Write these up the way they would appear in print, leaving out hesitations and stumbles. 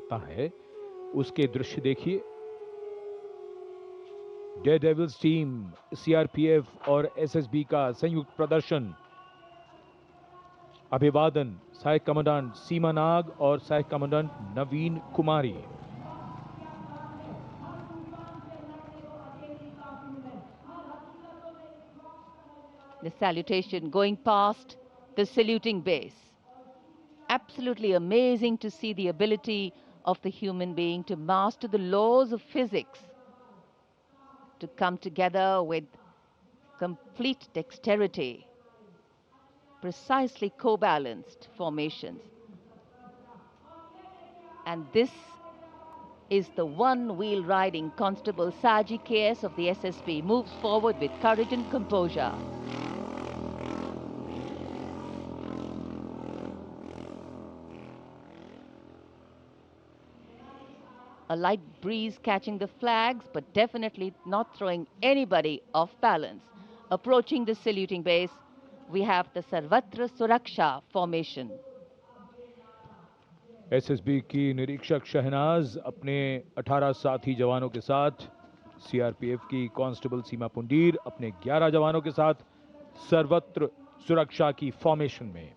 सकता है, उसके दृश्य देखिए। डेयरडेविल्स टीम, सीआरपीएफ और एसएसबी का संयुक्त प्रदर्शन। अभिवादन सहायक कमांडेंट सीमा नाग और सहायक commandant Naveen Kumari. The salutation going past the saluting base. Absolutely amazing to see the ability of the human being to master the laws of physics, to come together with complete dexterity, precisely co-balanced formations. And this is the one-wheel riding Constable Saji KS of the SSB, moves forward with courage and composure. A light breeze catching the flags, but definitely not throwing anybody off balance. Approaching the saluting base, we have the Sarvatra Suraksha formation. SSB की निरीक्षक शहनाज अपने 18 साथी जवानों के साथ, CRPF की constable सीमा पुंडीर अपने 11 जवानों के साथ सर्वत्र सुरक्षा की फॉर्मेशन में।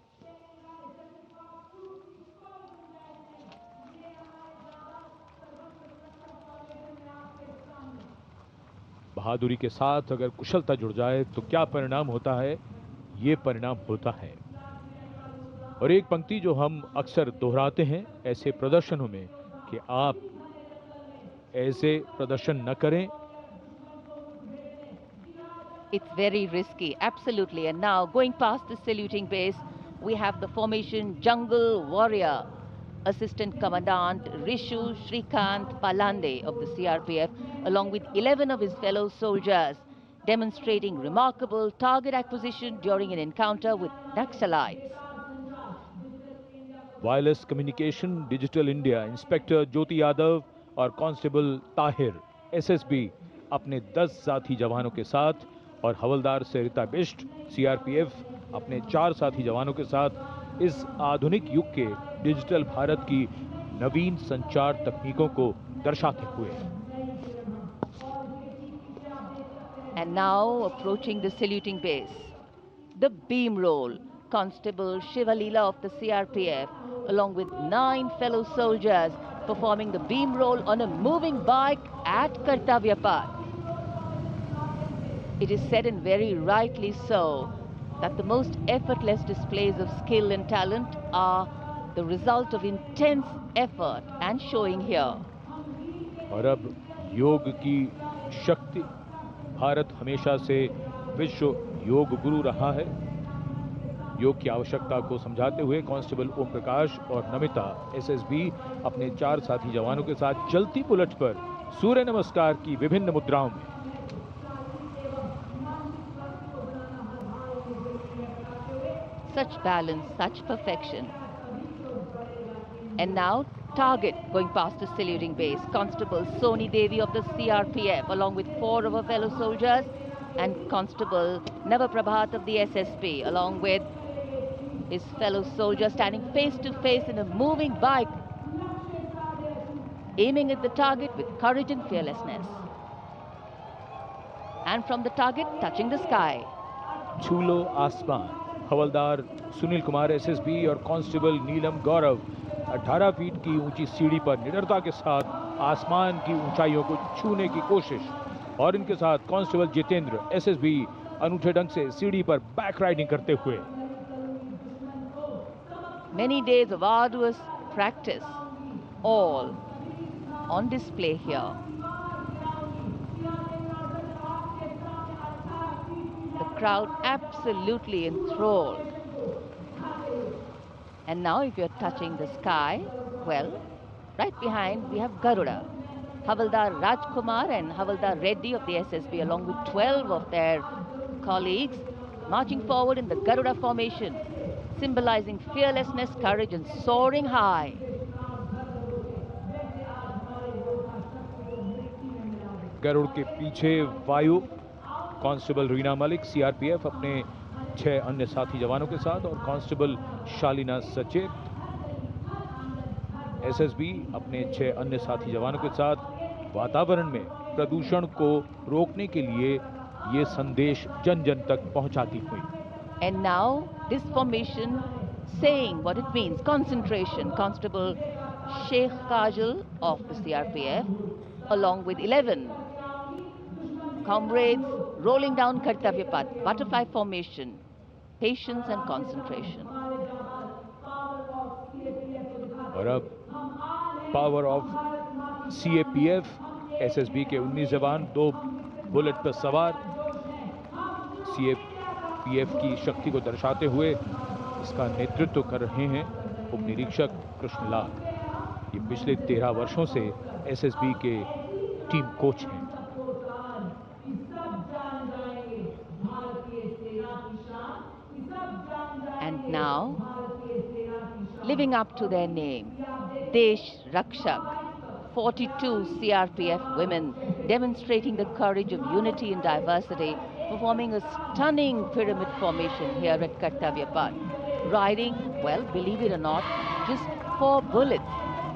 बहादुरी के साथ अगर कुशलता जुड़ जाए तो क्या परिणाम होता है, ये परिणाम होता है। और एक पंक्ति जो हम अक्सर दोहराते हैं ऐसे प्रदर्शनों में कि आप ऐसे प्रदर्शन न करें। It's very risky, absolutely. And now going past the saluting base, we have the formation Jungle Warrior. Assistant Commandant Rishu Shrikant Palande of the CRPF, along with 11 of his fellow soldiers, demonstrating remarkable target acquisition during an encounter with Naxalites. Wireless communication digital India inspector Jyoti Yadav और constable Tahir SSB अपने 10 साथी जवानों के साथ और हवलदार सरिता Bisht CRPF अपने 4 साथी जवानों के साथ इस आधुनिक युग के डिजिटल भारत की नवीन संचार तकनीकों को दर्शाते हुए। And now approaching the saluting base, the beam roll. Constable Shivalila of the CRPF, along with 9 fellow soldiers, performing the beam roll on a moving bike at Kartavya Path. It is said, and very rightly so, that the most effortless displays of skill and talent are the result of intense effort and showing here. और अब योग की शक्ति, भारत हमेशा से विश्व योग गुरु रहा है। योग की आवश्यकता को समझाते हुए कांस्टेबल ओम प्रकाश और नमिता एसएसबी अपने 4 साथी जवानों के साथ चलती बुलेट पर सूर्य नमस्कार की विभिन्न मुद्राओं में। Such balance, such perfection. And now target going past the saluting base. Constable Soni Devi of the CRPF, along with 4 of her fellow soldiers, and Constable Navaprabhat of the SSB, along with his fellow soldier, standing face to face in a moving bike, aiming at the target with courage and fearlessness. And from the target, touching the sky. छूलो आसमान। हवलदार Sunil Kumar SSB और constable नीलम गौरव 18 feet की ऊंची सीढ़ी पर निडरता के साथ आसमान की ऊंचाइयों को छूने की कोशिश। और इनके साथ कांस्टेबल जितेंद्र एसएसबी अनूठे ढंग से सीढ़ी पर बैक राइडिंग करते हुए। Many days of arduous practice, all on display here. The crowd absolutely enthralled. And now if you're touching the sky, well, right behind we have Garuda. Havaldar Rajkumar and Havaldar Reddy of the SSB, along with 12 of their colleagues, marching forward in the Garuda formation, symbolizing fearlessness, courage, and soaring high. Garuda के पीछे वायु constable Reena Malik CRPF अपने 6 अन्य साथी जवानों के साथ और कांस्टेबल शालिना सचेत एसएसबी अपने 6 अन्य साथी जवानों के साथ वातावरण में प्रदूषण को रोकने के लिए ये संदेश जन जन तक पहुंचाती हुई। And now this formation saying what it means, concentration. Constable Sheikh Kajal of the CRPF along with 11 comrades rolling down Kartavya Path, butterfly formation, patience and concentration. और अब पावर ऑफ सीएपीएफ, एसएसबी के 19 जवान 2 bullet पर सवार CAPF की शक्ति को दर्शाते हुए इसका नेतृत्व कर रहे हैं उप निरीक्षक कृष्णलाल। ये पिछले 13 वर्षों से एसएसबी के टीम कोच हैं। And now, living up to their name, Desh Rakshak, 42 CRPF women demonstrating the courage of unity and diversity, performing a stunning pyramid formation here at Kartavya Path. Riding, well, believe it or not, just 4 bullets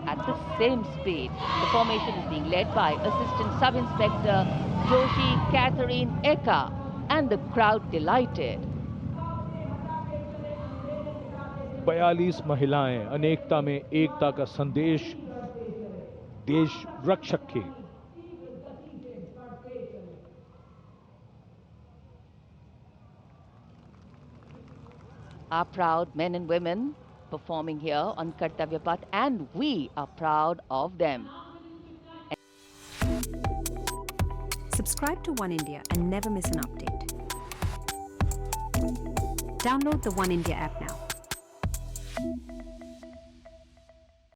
at the same speed. The formation is being led by Assistant Sub-Inspector Joshi Catherine Eka, and the crowd delighted. 42 महिलाएं अनेकता में एकता का संदेश देश रक्षक के। Our proud men and women performing here on Kartavya Path, and we are proud of them. Subscribe to One India and never miss an update. Download the One India app now.